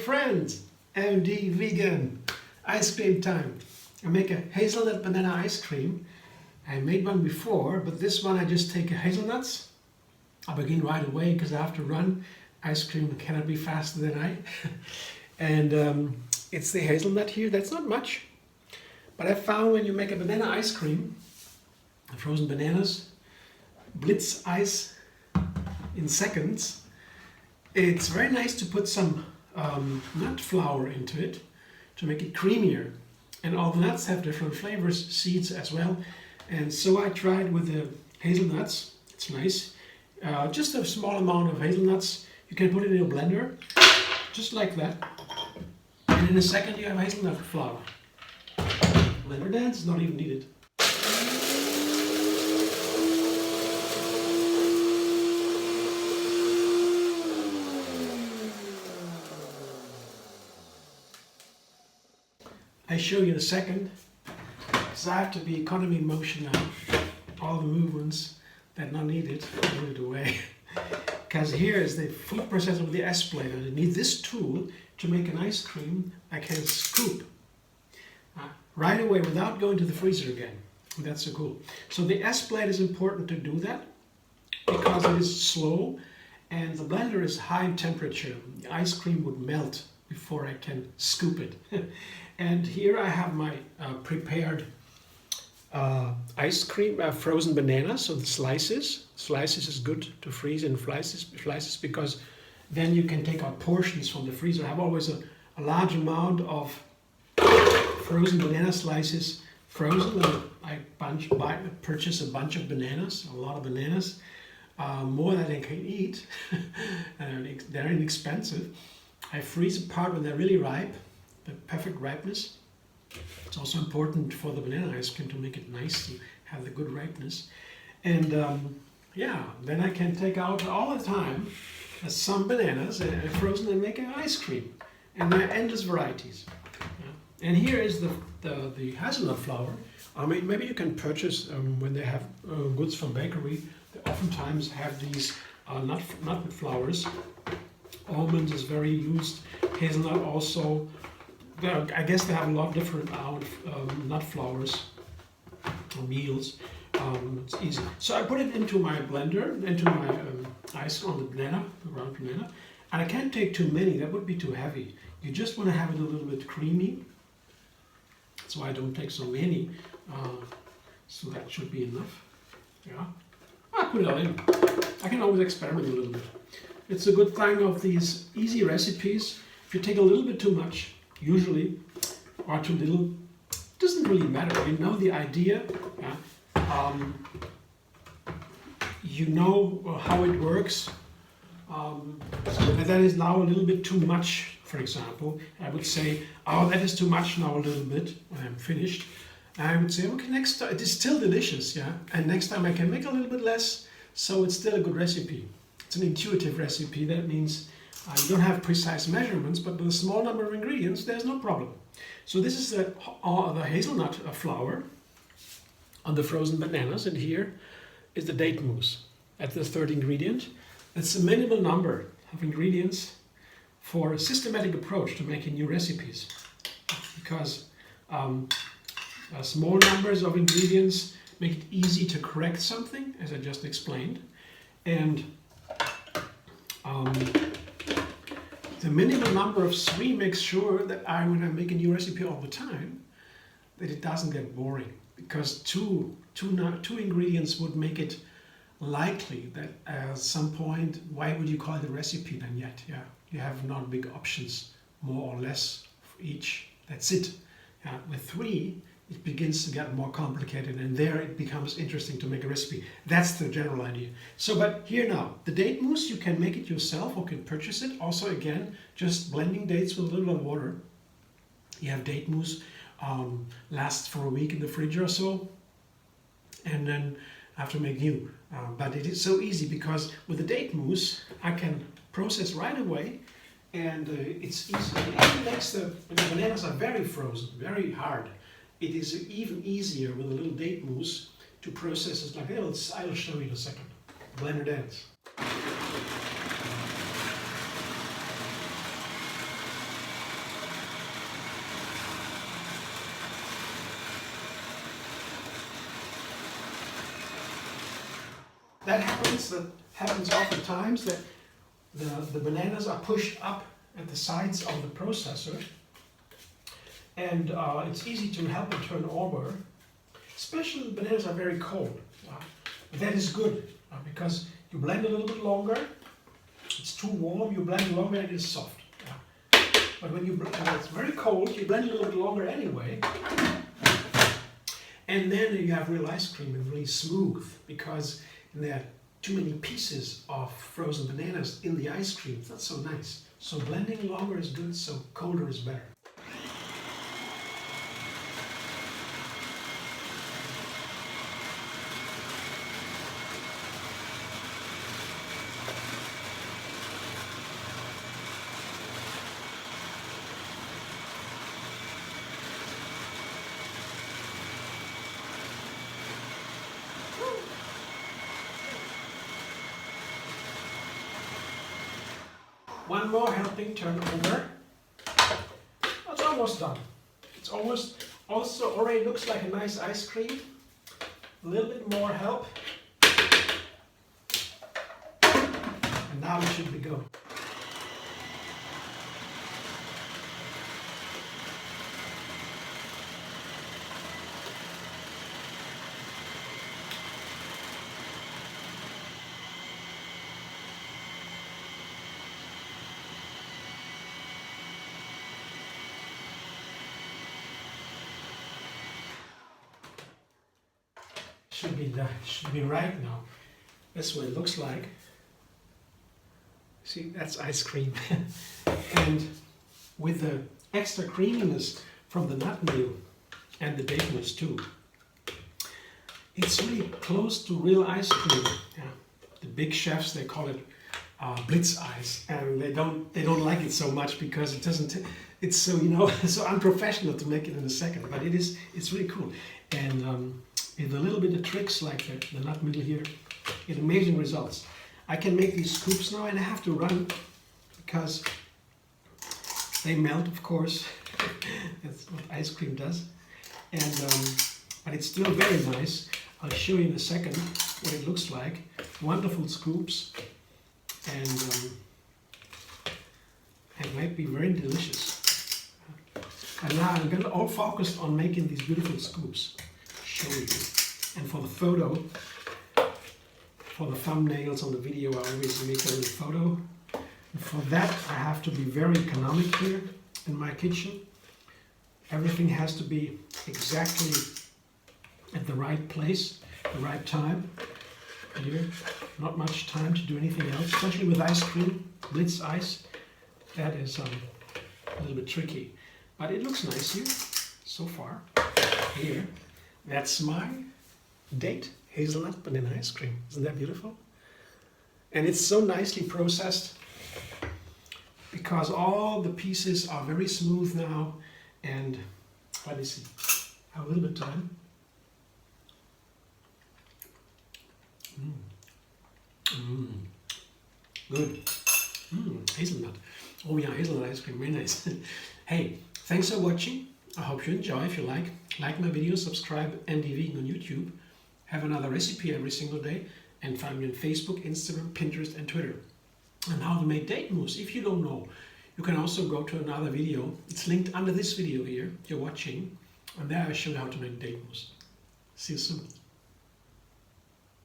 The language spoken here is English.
friends, MD Vegan. Ice cream time. I make a hazelnut banana ice cream. I made one before, but this one I just take hazelnuts. I'll begin right away because I have to run. Ice cream cannot be faster than I. And it's the hazelnut here. That's not much. But I found when you make a banana ice cream, frozen bananas, blitz ice in seconds, it's very nice to put some nut flour into it to make it creamier. And all the nuts have different flavors, seeds as well. And so I tried with the hazelnuts. It's nice. Just a small amount of hazelnuts. You can put it in a blender, just like that. And in a second you have hazelnut flour. Blender dance is not even needed. I show you in a second, because I have to be economy in motion now. All the movements that are not needed, I put it away. Because here is the food processor with the S-plate, and I need this tool to make an ice cream I can scoop right away without going to the freezer again. That's so cool. So the S-plate is important to do that because it is slow and the blender is high in temperature. The ice cream would melt before I can scoop it. And here I have my prepared ice cream, frozen bananas, so the slices. Slices is good to freeze in slices because then you can take out portions from the freezer. I have always a large amount of frozen banana slices frozen. I purchase a bunch of bananas, a lot of bananas, more than I can eat. They're inexpensive. I freeze a part when they're really ripe, the perfect ripeness. It's also important for the banana ice cream to make it nice, to have the good ripeness. And yeah, then I can take out all the time some bananas frozen and make an ice cream. And there are endless varieties. Yeah. And here is the hazelnut flour. I mean, maybe you can purchase when they have goods from bakery. They oftentimes have these nut flours. Almonds is very used. Hazelnut also. I guess they have a lot of different nut flours or meals. It's easy. So I put it into my blender, into my ice on the banana, the round banana. And I can't take too many, that would be too heavy. You just want to have it a little bit creamy. That's why I don't take so many. So that should be enough. Yeah. I put it all in. I can always experiment a little bit. It's a good thing of these easy recipes. If you take a little bit too much, usually, or too little, doesn't really matter. You know the idea. Yeah? You know how it works. So that is now a little bit too much, for example. I would say, oh, that is too much now a little bit when I'm finished. I would say, okay, next time, it is still delicious, yeah? And next time I can make a little bit less, so it's still a good recipe. It's an intuitive recipe. That means you don't have precise measurements, but with a small number of ingredients, there's no problem. So this is the hazelnut flour on the frozen bananas, and here is the date mousse. That's the third ingredient. It's a minimal number of ingredients for a systematic approach to making new recipes, because small numbers of ingredients make it easy to correct something, as I just explained, and the minimum number of 3 makes sure that when I make a new recipe all the time, that it doesn't get boring, because two ingredients would make it likely that at some point, why would you call it a recipe then yet? Yeah, you have not big options, more or less for each. That's it. Yeah, with 3, it begins to get more complicated, and there it becomes interesting to make a recipe. That's the general idea. So, but here now, the date mousse, you can make it yourself or can purchase it. Also, again, just blending dates with a little bit of water. You have date mousse, lasts for a week in the fridge or so, and then I have to make new. But it is so easy because with the date mousse, I can process right away, and it's easy. It even makes when the bananas are very frozen, very hard. It is even easier with a little date mousse to process it like that. I'll show you in a second. Blender dance. That happens oftentimes that the bananas are pushed up at the sides of the processor, and it's easy to help it turn over, especially the bananas are very cold. That is good because you blend a little bit longer. It's too warm, you blend longer, it is soft. But when it's very cold, you blend a little bit longer anyway. And then you have real ice cream and really smooth because there are too many pieces of frozen bananas in the ice cream. It's not so nice. So blending longer is good, so colder is better. One more helping turn over. It's almost done. It's almost also already looks like a nice ice cream. A little bit more help. And now it should be going. Should be right now. That's what it looks like. See, that's ice cream. And with the extra creaminess from the nut meal and the date mousse too, it's really close to real ice cream. Yeah. The big chefs, they call it blitz ice, and they don't like it so much because it doesn't. It's so so unprofessional to make it in a second. But it's really cool. And with a little bit of tricks like the nut meal here, get amazing results. I can make these scoops now, and I have to run because they melt, of course. That's what ice cream does. And but it's still very nice. I'll show you in a second what it looks like. Wonderful scoops, and it might be very delicious. And now I'm going to all focused on making these beautiful scoops. Show you. And for the photo, for the thumbnails on the video, I always make a little photo. And for that, I have to be very economic here in my kitchen. Everything has to be exactly at the right place, the right time. Here, not much time to do anything else, especially with ice cream, blitz ice. That is a little bit tricky, but it looks nice here so far. Here, that's my date hazelnut banana ice cream. Isn't that beautiful? And it's so nicely processed because all the pieces are very smooth now. And let me see, I have a little bit of time. Good. Hazelnut. Oh yeah, hazelnut ice cream, very nice. Hey, thanks for watching. I hope you enjoy. If you like my videos, subscribe, MD Vegan on YouTube. Have another recipe every single day, and find me on Facebook, Instagram, Pinterest, and Twitter. And how to make date mousse. If you don't know, you can also go to another video. It's linked under this video here you're watching, and there I show you how to make date mousse. See you soon.